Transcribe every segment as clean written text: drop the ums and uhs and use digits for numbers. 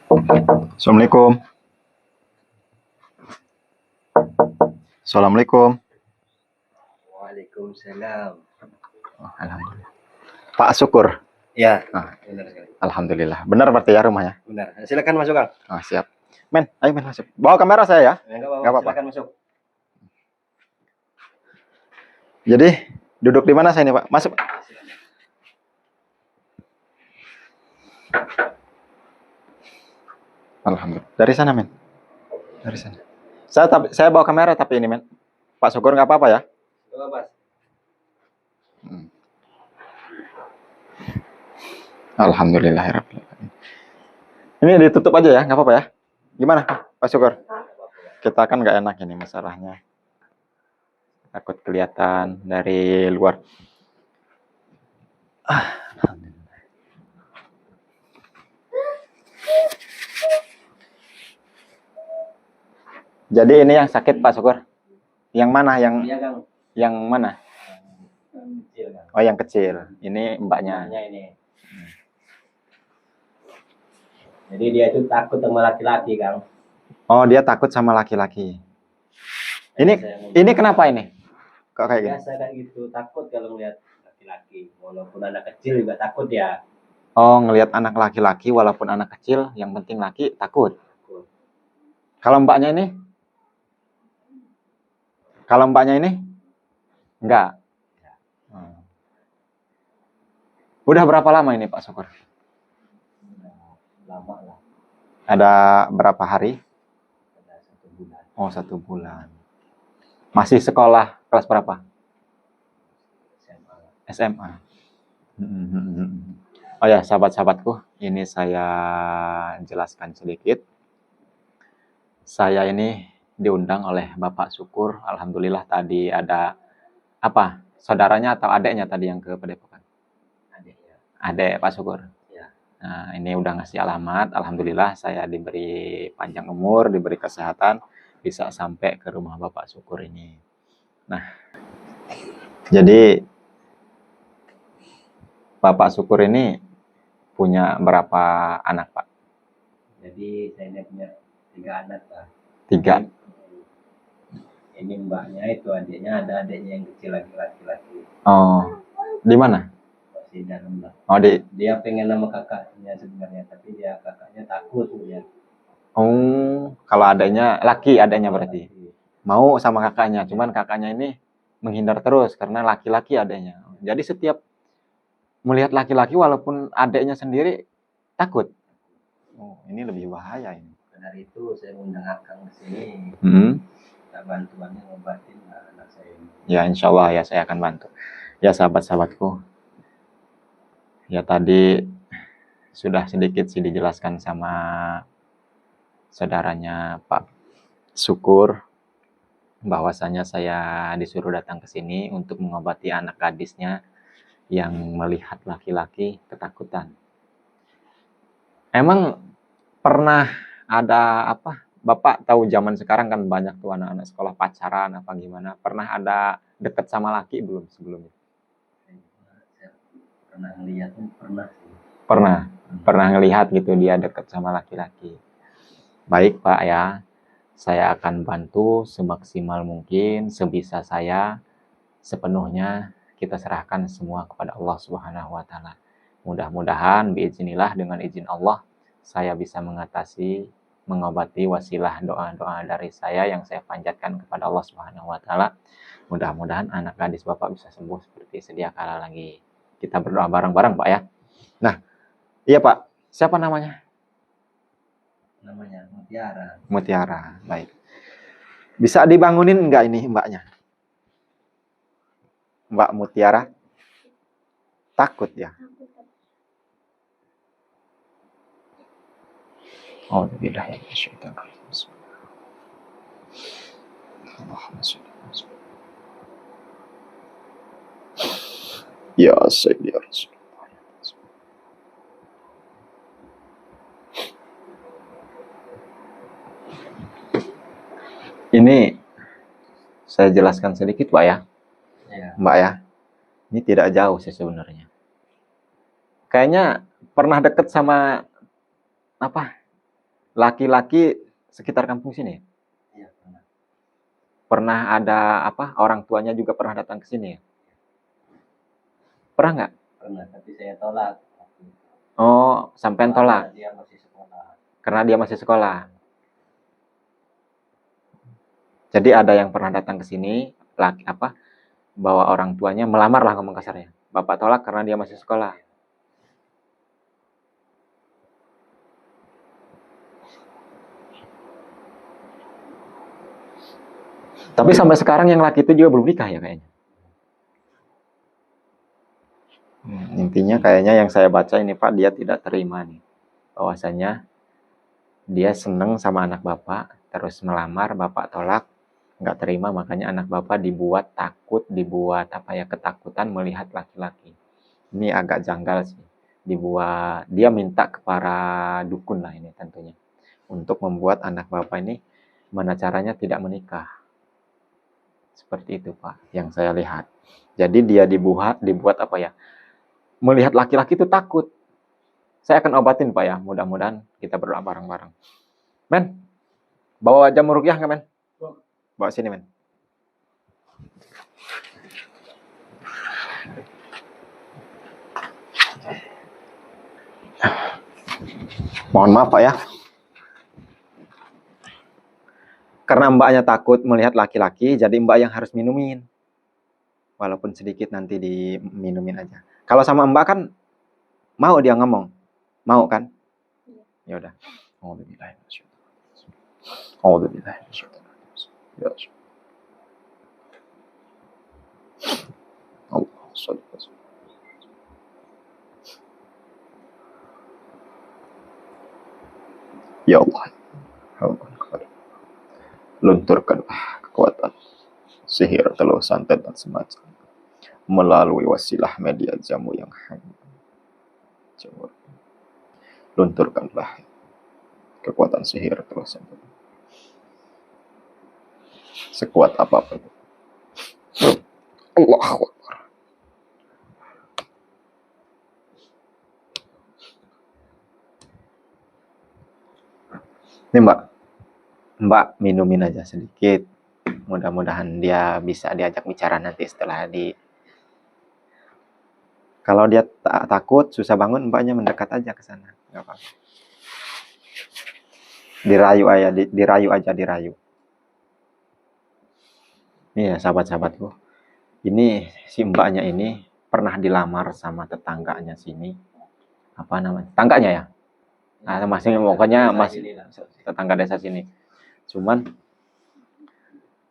Assalamualaikum. Assalamualaikum. Waalaikumsalam. Oh, alhamdulillah. Pak Syukur. Ya, Ah, benar sekali. alhamdulillah. Benar berarti ya rumahnya? Benar. Silakan masuk, Kang. Ah, siap. Men, ayo men masuk. Bawa kamera saya ya. Enggak Nggak apa-apa. apa-apa. Silakan masuk. Jadi duduk di mana saya ini Pak? Masuk. Alhamdulillah. Dari sana men. Dari sana. Saya bawa kamera tapi ini men. Pak Syukur nggak apa-apa ya? Enggak apa-apa. Alhamdulillahirabbil alamin. Ini ditutup aja ya, nggak apa-apa ya? Gimana Pak Syukur? Kita kan nggak enak ini masalahnya. Takut kelihatan dari luar. Jadi ini yang sakit Pak Syukur? Yang mana? Iya, Kang. Yang mana? Kecil, Kang. Oh yang kecil. Ini mbaknya. Mbaknya ini. Jadi dia itu takut sama laki-laki, Kang. Oh dia takut sama laki-laki. Ini kenapa ini? Kok kayak gini? Biasa kayak gitu, takut kalau melihat laki-laki. Walaupun anak kecil juga takut ya. Oh ngelihat anak laki-laki walaupun anak kecil, yang penting laki takut. Takut. Kalau mbaknya ini? Kalau mbaknya ini? Enggak. Udah berapa lama ini Pak Syukur? Lama lah. Ada berapa hari? Ada 1 bulan. Oh 1 bulan. Masih sekolah kelas berapa? SMA. SMA. Oh ya sahabat-sahabatku, ini saya jelaskan sedikit. Saya ini diundang oleh Bapak Syukur. Alhamdulillah tadi ada apa? Saudaranya atau adeknya tadi yang ke Padepokan? Adiknya. Adek Pak Syukur. Ya. Nah, ini udah ngasih alamat. Alhamdulillah saya diberi panjang umur, diberi kesehatan, bisa sampai ke rumah Bapak Syukur ini. Nah, jadi Bapak Syukur ini punya berapa anak, Pak? Jadi saya punya 3 anak, Pak. 3. Ini mbaknya itu adiknya, ada adiknya yang kecil laki-laki. Oh, di mana? Masih dalam lah. Oh, Dia pengen nama kakaknya sebenarnya, tapi dia kakaknya takut ya. Oh, kalau adanya laki adanya berarti. Mau sama kakaknya, cuman kakaknya ini menghindar terus karena laki-laki adanya. Jadi setiap melihat laki-laki walaupun adiknya sendiri takut. Oh, ini lebih bahaya ini. Dari itu saya undang Akang ke sini. Kita bantuannya ngobatin anak saya ini. Ya, insya Allah ya saya akan bantu. Ya sahabat-sahabatku. Ya tadi sudah sedikit sih dijelaskan sama saudaranya Pak Syukur bahwasanya saya disuruh datang ke sini untuk mengobati anak gadisnya yang melihat laki-laki ketakutan. Emang pernah ada apa? Bapak tahu zaman sekarang kan banyak tuh anak-anak sekolah pacaran apa gimana? Pernah ada deket sama laki belum sebelumnya? Saya pernah ngeliat, pernah sih. Pernah ngelihat gitu dia deket sama laki-laki. Baik Pak ya, saya akan bantu semaksimal mungkin, sebisa saya, sepenuhnya kita serahkan semua kepada Allah Subhanahu wa taala. Mudah-mudahan biiznillah dengan izin Allah saya bisa mengatasi, mengobati wasilah doa-doa dari saya yang saya panjatkan kepada Allah Subhanahu wa taala. Mudah-mudahan anak gadis Bapak bisa sembuh seperti sedia kala lagi. Kita berdoa bareng-bareng Pak ya. Nah, iya Pak, siapa namanya? Namanya Mutiara. Mutiara, baik. Bisa dibangunin enggak ini mbaknya? Mbak Mutiara? Takut ya? Oh, tidak ya. Ya Sayyidi ya Rasul. Ini saya jelaskan sedikit Pak ya. Mbak ya. Ini tidak jauh sih sebenarnya. Kayaknya pernah deket sama apa? laki-laki sekitar kampung sini? Iya, pernah. Pernah ada orang tuanya juga pernah datang ke sini ya? Pernah nggak? Pernah, tapi saya tolak. Oh, sampean tolak Dia masih sekolah. karena dia masih sekolah. Jadi ada yang pernah datang ke sini, bawa orang tuanya, melamar lah ngomong kasarnya. Bapak tolak karena dia masih sekolah. Tapi sampai sekarang yang laki itu juga belum nikah ya kayaknya. Intinya kayaknya yang saya baca ini Pak, dia tidak terima nih. Bahwasanya dia seneng sama anak bapak, terus melamar, bapak tolak, nggak terima, makanya anak bapak dibuat takut, dibuat ketakutan melihat laki-laki. Ini agak janggal sih. Dia minta ke para dukun lah ini tentunya, untuk membuat anak bapak ini mana caranya tidak menikah. Seperti itu Pak, yang saya lihat. Jadi dia dibuat melihat laki-laki itu takut. Saya akan obatin Pak ya, mudah-mudahan kita berdoa bareng-bareng. Men, bawa jamu ruqyah nggak men? Bawa sini men. Mohon maaf Pak ya. Karena mbaknya takut melihat laki-laki, jadi mbak yang harus minumin. Walaupun sedikit nanti diminumin aja. Kalau sama mbak kan mau dia ngomong. Mau kan? Ya udah. Ya Allah. Lunturkanlah kekuatan sihir, teluh santet dan semacam melalui wasilah media jamu yang jamur. Lunturkanlah kekuatan sihir, teluh santet sekuat apapun. Allahu Akbar. Ini Mbak minumin aja sedikit. Mudah-mudahan dia bisa diajak bicara nanti setelah Kalau dia takut, susah bangun, mbaknya mendekat aja ke sana. Nggak apa-apa. Dirayu aja. Iya, sahabat-sahabatku. Ini si mbaknya ini pernah dilamar sama tetangganya sini. Apa namanya? Tetangganya ya? Nah, masih tetangga desa sini. Cuman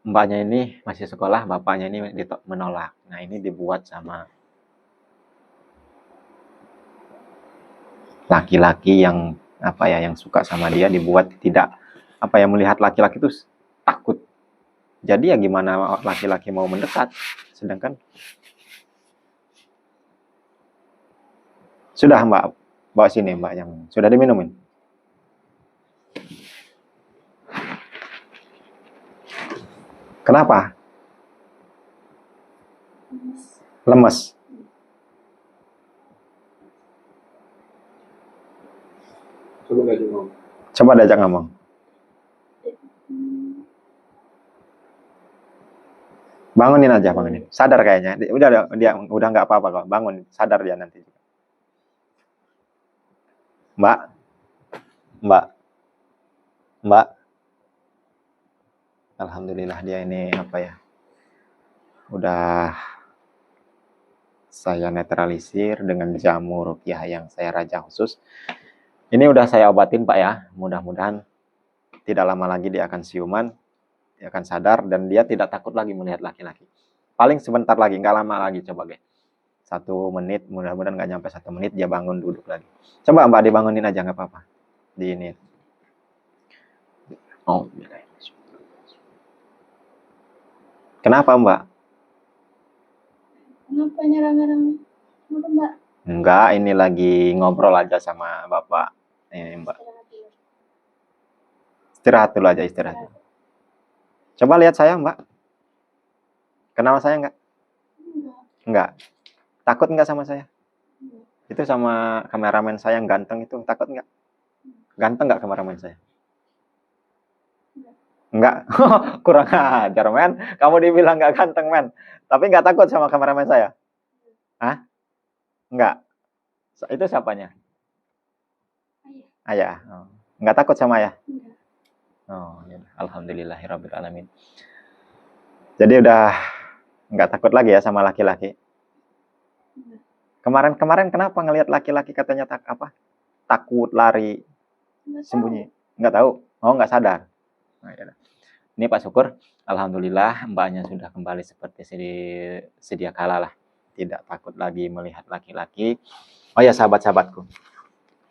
mbaknya ini masih sekolah, bapaknya ini menolak. Nah, ini dibuat sama laki-laki yang yang suka sama dia, dibuat tidak melihat laki-laki itu takut. Jadi ya gimana laki-laki mau mendekat, sedangkan sudah mbak, bawa sini mbak yang sudah diminumin. Kenapa? Lemes. Coba diajak ngomong. Bangunin aja, bangunin. Sadar kayaknya. Dia udah nggak apa-apa kok. Bangun, sadar dia nanti. Mbak. Alhamdulillah dia ini udah saya netralisir dengan jamu ruqyah yang saya raja khusus. Ini udah saya obatin Pak ya. Mudah-mudahan tidak lama lagi dia akan siuman, dia akan sadar dan dia tidak takut lagi melihat laki-laki. Paling sebentar lagi, nggak lama lagi, coba guys. 1 menit, mudah-mudahan nggak nyampe 1 menit dia bangun duduk lagi. Coba Mbak dibangunin aja nggak apa-apa. Di ini. Oh, kenapa Mbak? Kenapa rame-rame? Kenapa Mbak? Enggak, ini lagi ngobrol aja sama Bapak. Ini Mbak. Istirahat dulu aja, istirahat. Coba lihat saya Mbak. Kenal saya enggak? Enggak. Takut enggak sama saya? Itu sama kameramen saya yang ganteng itu, takut enggak? Ganteng enggak kameramen saya? Enggak. Kurang ajar, men. Kamu dibilang nggak ganteng, men. Tapi nggak takut sama kameramen saya? Hah? Enggak. Itu siapanya? Ayah. Ayah. Oh. Nggak takut sama ayah? Enggak. Oh, ya. Alhamdulillahirabbil alamin. Jadi udah nggak takut lagi ya sama laki-laki? Enggak. Kemarin-kemarin kenapa ngelihat laki-laki katanya takut lari, Enggak sembunyi? Nggak tahu? Oh, nggak sadar. Nah, ya. Ini Pak Syukur, alhamdulillah mbaknya sudah kembali seperti sedia kala lah. Tidak takut lagi melihat laki-laki. Oh ya sahabat-sahabatku,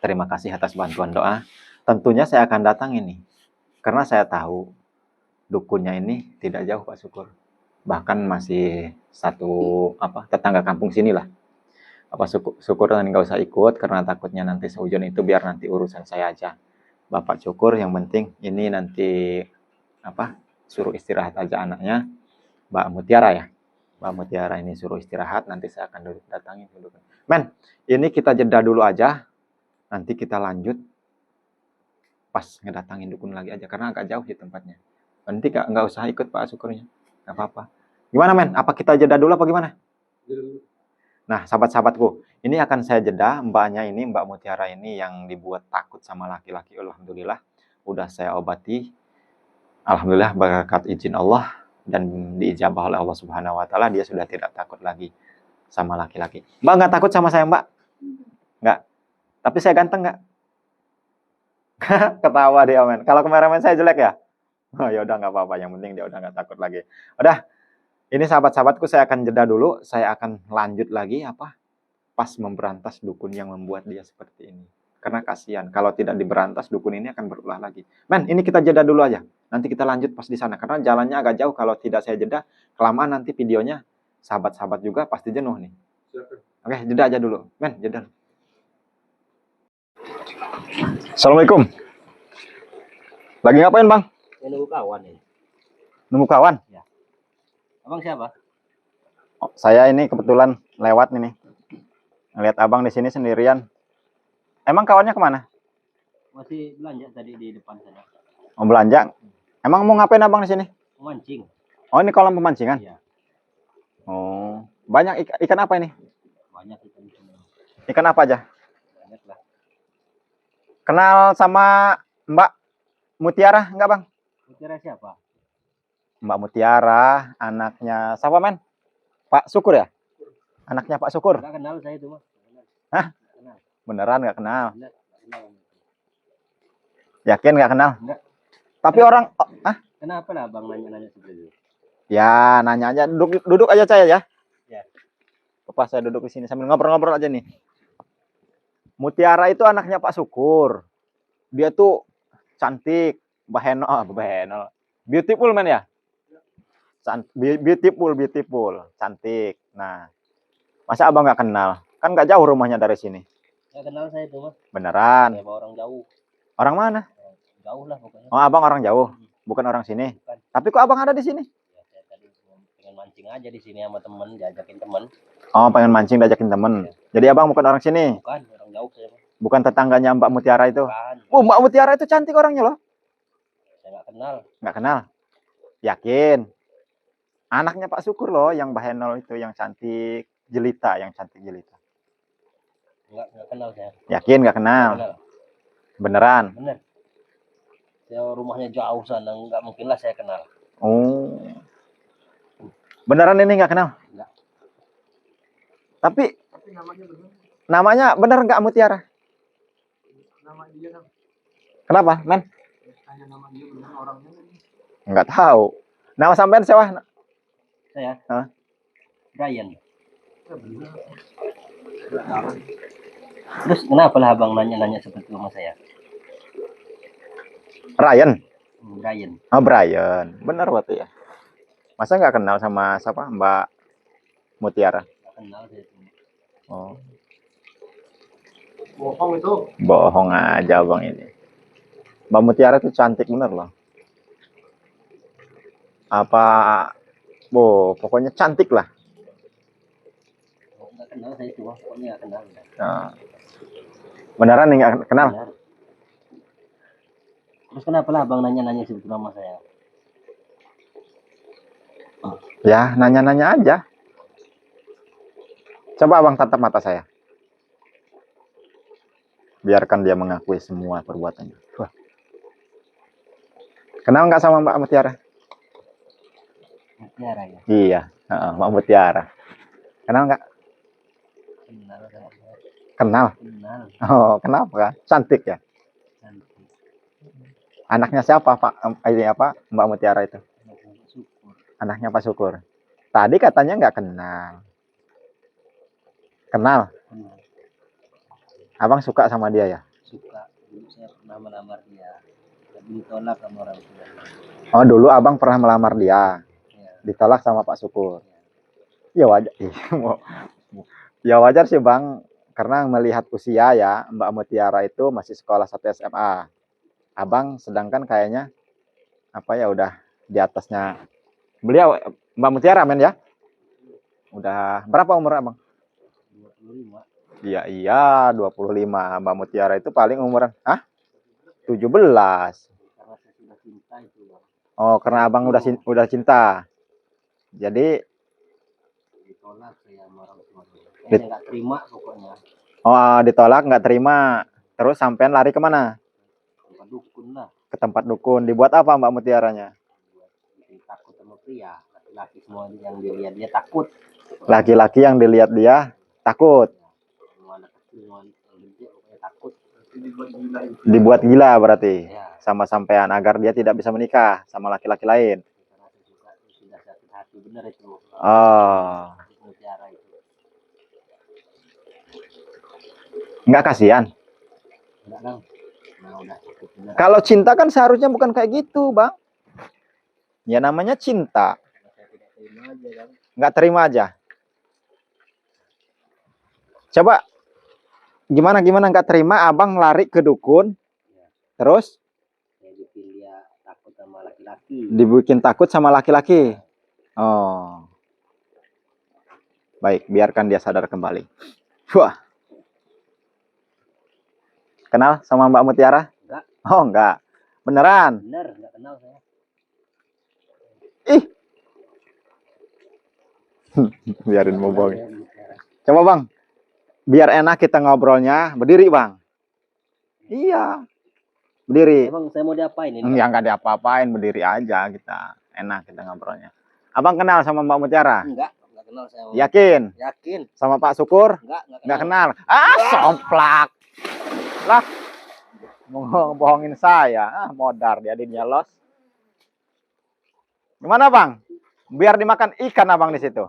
terima kasih atas bantuan doa. Tentunya saya akan datang ini, karena saya tahu dukunnya ini tidak jauh Pak Syukur. Bahkan masih satu tetangga kampung sini lah. Syukur nanti nggak usah ikut karena takutnya nanti sehujan itu biar nanti urusan saya aja. Bapak Syukur yang penting ini nanti suruh istirahat aja anaknya, Mbak Mutiara ya. Mbak Mutiara ini suruh istirahat, nanti saya akan datangin dulu. Men, ini kita jeda dulu aja, nanti kita lanjut pas ngedatangin dukun lagi aja, karena agak jauh di tempatnya. Nanti nggak usah ikut Pak Syukurnya, nggak apa-apa. Gimana men, apa kita jeda dulu apa gimana? Nah sahabat-sahabatku, ini akan saya jeda, mbaknya ini, Mbak Mutiara ini yang dibuat takut sama laki-laki, alhamdulillah, udah saya obati. Alhamdulillah berkat izin Allah dan diijabah oleh Allah Subhanahu wa taala, dia sudah tidak takut lagi sama laki-laki. Mbak nggak takut sama saya, Mbak? Nggak. Tapi saya ganteng nggak? Ketawa dia, men. Kalau kemarin saya jelek ya? Oh ya udah nggak apa-apa, yang penting dia udah nggak takut lagi. Udah, ini sahabat-sahabatku saya akan jeda dulu, saya akan lanjut lagi pas memberantas dukun yang membuat dia seperti ini. Karena kasihan, kalau tidak diberantas dukun ini akan berulah lagi. Men, ini kita jeda dulu aja. Nanti kita lanjut pas di sana karena jalannya agak jauh, kalau tidak saya jeda kelamaan nanti videonya sahabat-sahabat juga pasti jenuh nih. Oke, jeda aja dulu. Men, jeda. Assalamualaikum. Lagi ngapain, Bang? Nunggu kawan ini. Nunggu kawan? Ya. Abang siapa? Oh, saya ini kebetulan lewat nih. Ngeliat Abang di sini sendirian. Emang kawannya kemana? Masih belanja tadi di depan sana. Mau belanja? Emang mau ngapain Abang di sini? Mancing. Oh, ini kolam pemancingan? Iya. Oh, banyak ikan apa ini? Banyak ikan di sini. Ikan apa aja? Banyak lah. Kenal sama Mbak Mutiara enggak, Bang? Mutiara siapa? Mbak Mutiara, anaknya siapa, men? Pak Syukur ya? Anaknya Pak Syukur? Enggak kenal saya itu, Mas. Hah? Kenal. Beneran nggak kenal? Bener, kenal. Yakin nggak kenal? Enggak. Tapi orang... Kenapa lah Bang nanya-nanya seperti itu? Ya, nanya aja. Duduk aja saya ya. Ya. Pas saya duduk di sini sambil ngobrol-ngobrol aja nih. Mutiara itu anaknya Pak Syukur. Dia tuh cantik, bahenol. Beautiful man ya? Beautiful, cantik. Nah, masa Abang nggak kenal? Kan nggak jauh rumahnya dari sini. Enggak kenal saya itu, Mas. Beneran? Saya orang jauh. Orang mana? Jauh lah pokoknya. Oh, Abang orang jauh, bukan orang sini. Bukan. Tapi kok Abang ada di sini? Ya, saya tadi pengen mancing aja di sini sama temen, diajakin temen. Oh, pengen mancing diajakin temen. Ya. Jadi Abang bukan orang sini? Bukan, orang jauh saya. Bukan tetangganya Mbak Mutiara itu? Bukan. Oh, Mbak Mutiara itu cantik orangnya loh. Saya nggak kenal. Nggak kenal? Yakin? Anaknya Pak Syukur loh, yang bahenol itu, yang cantik jelita, Enggak kenal saya. Yakin nggak kenal? Nggak kenal. Beneran? Bener. Saya rumahnya jauh sana, nggak mungkin lah saya kenal. Oh. Beneran ini nggak kenal? Enggak. Tapi namanya bener nggak Mutiara? Nama dia kan. Kenapa, men? Tanya nama dia bener orangnya. Nggak tahu. Nama sampean siapa? Saya? Hah? Brian. Terus kenapa lah abang nanya-nanya seperti itu sama saya? Ryan. Brian. Oh, Brian. Bener berarti ya. Masa nggak kenal sama siapa? Mbak Mutiara? Nggak kenal saya itu. Oh. Bohong itu. Bohong aja bang ini. Mbak Mutiara itu cantik bener loh. Pokoknya cantik lah. Nggak kenal saya itu, pokoknya nggak kenal. Nah. Beneran nih nggak kenal? Benar. Terus kenapa lah abang nanya-nanya seperti nama saya? Ya, nanya-nanya aja. Coba abang tatap mata saya. Biarkan dia mengakui semua perbuatannya. Wah. Kenal nggak sama Mbak Mutiara? Mutiara ya. Iya, Mbak Mutiara. Kenal nggak? Kenal. Kenal. Kenal. Oh, kenapa? Cantik ya. Cantik. Anaknya siapa Pak? Ini apa Mbak Mutiara itu? Syukur. Anaknya Pak Syukur. Tadi katanya nggak kenal. Kenal. Kenal. Abang suka sama dia ya? Suka. Dulu saya pernah melamar dia. Tapi ditolak sama orang tua. Oh, dulu abang pernah melamar dia. Ya. Ditolak sama Pak Syukur. Ya wajar. Ya wajar sih Bang. Karena melihat usia ya, Mbak Mutiara itu masih sekolah 1 SMA. Abang sedangkan kayaknya apa ya udah di atasnya beliau. Mbak Mutiara men ya? Udah berapa umur abang? 25. Iya, 25. Mbak Mutiara itu paling umuran, 17. Karena saya sudah cinta itu. Oh, karena abang udah cinta. Jadi, Ditolak saya sama orang tua. Saya nggak terima pokoknya. ditolak, nggak terima. Terus sampean lari kemana? Tempat dukun lah. Ke tempat dukun. Dibuat apa Mbak Mutiaranya? Bikin takut sama pria. Laki-laki semua yang dilihat dia takut. Laki-laki yang dilihat dia takut. Semua anak kecil, semua yang gede pokoknya takut. Dibuat gila itu. Dibuat gila berarti. Ya. Sama sampean agar dia tidak bisa menikah sama laki-laki lain. Karena saya juga sudah sakit hati benar itu. Oh, Mutiara itu. nggak kasihan. Enggak Kang. Nah udah cukup benar. Kalau cinta kan seharusnya bukan kayak gitu, Bang. Ya namanya cinta. Saya tidak terima aja Kang. Nggak terima aja. Coba gimana nggak terima abang lari ke dukun. Terus Saya bikin dia takut sama laki-laki. dibikin takut sama laki-laki. Oh. Baik, biarkan dia sadar kembali. Wah. Kenal sama Mbak Mutiara? Enggak. Oh, enggak. Beneran? Benar, enggak kenal saya. Ih. Biarin mau bohong. Coba Bang. Biar enak kita ngobrolnya, berdiri Bang. Iya. Berdiri. Emang saya mau diapain ini? Enggak, enggak diapa-apain, berdiri aja kita. Enak kita ngobrolnya. Abang kenal sama Mbak Mutiara? Enggak kenal saya. Yakin? Yakin? Sama Pak Syukur? Enggak kenal. Somplak. Lah. Mau bohongin saya. Modar dia los. Gimana Bang? Biar dimakan ikan abang di situ.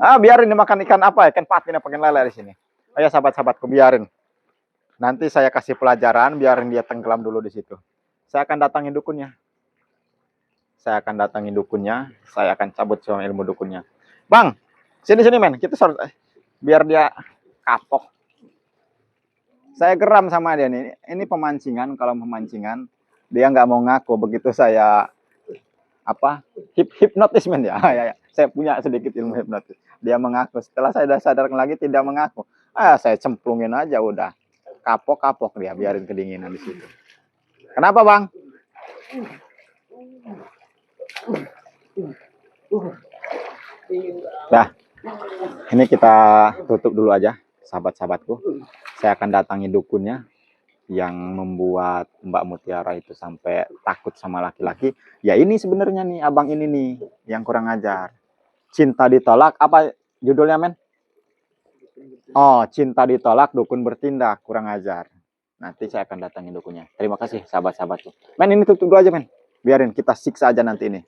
Biarin dimakan ikan apa? Ikan patin apa ikan lele di sini. Ayo sahabat-sahabatku biarin. Nanti saya kasih pelajaran, biarin dia tenggelam dulu di situ. Saya akan datangin dukunnya. Saya akan cabut semua ilmu dukunnya. Bang, sini men, kita biar dia kapok. Saya geram sama dia nih. Ini pemancingan, kalau pemancingan dia nggak mau ngaku. Begitu saya hipnotis men ya. Ya. Saya punya sedikit ilmu hipnotis. Dia mengaku. Setelah saya sudah sadar lagi tidak mengaku. Saya cemplungin aja udah. Kapok dia, biarin kedinginan di situ. Kenapa Bang? Nah, ini kita tutup dulu aja, sahabat-sahabatku. Saya akan datangi dukunnya yang membuat Mbak Mutiara itu sampai takut sama laki-laki. Ya ini sebenarnya nih, abang ini nih yang kurang ajar. Cinta ditolak, apa judulnya men? Oh, cinta ditolak, dukun bertindak, kurang ajar. Nanti saya akan datangi dukunnya. Terima kasih sahabat-sahabatku. Men ini tutup dulu aja men. Biarin kita siksa aja nanti ini.